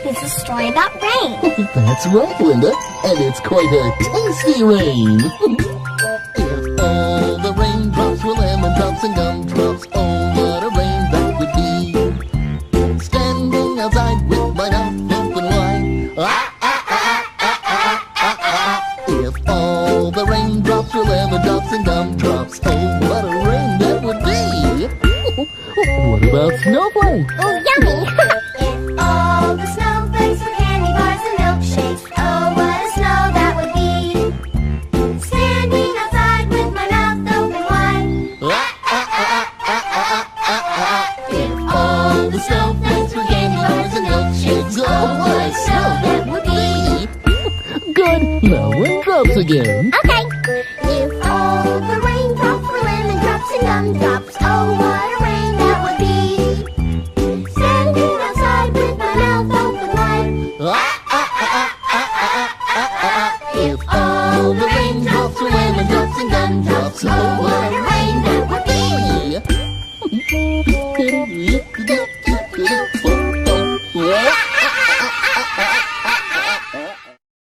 Raindrop is a story about rain. That's right, Linda. And it's quite a tasty rain. If all the raindrops were lemon drops and gumdrops, oh, what a rain that would be. Standing outside with my mouth open wide. If all the raindrops were lemon drops and gumdrops, oh, what a rain that would be. What about snowflakes? Oh, yummy! If all the snowflakes were candy bars and milkshakes, oh, what a snow that would be. Standing outside with my mouth open wide. If all the snowflakes were candy bars and milkshakes, oh, what a snow that would be. Good. Now raindrops again. Okay. If all the raindrops were lemon drops and gumdrops, oh, what a rain that would be. Standing outside with my mouth open wide. If all the raindrops were lemon drops and gumdrops, oh, what a rain that would be.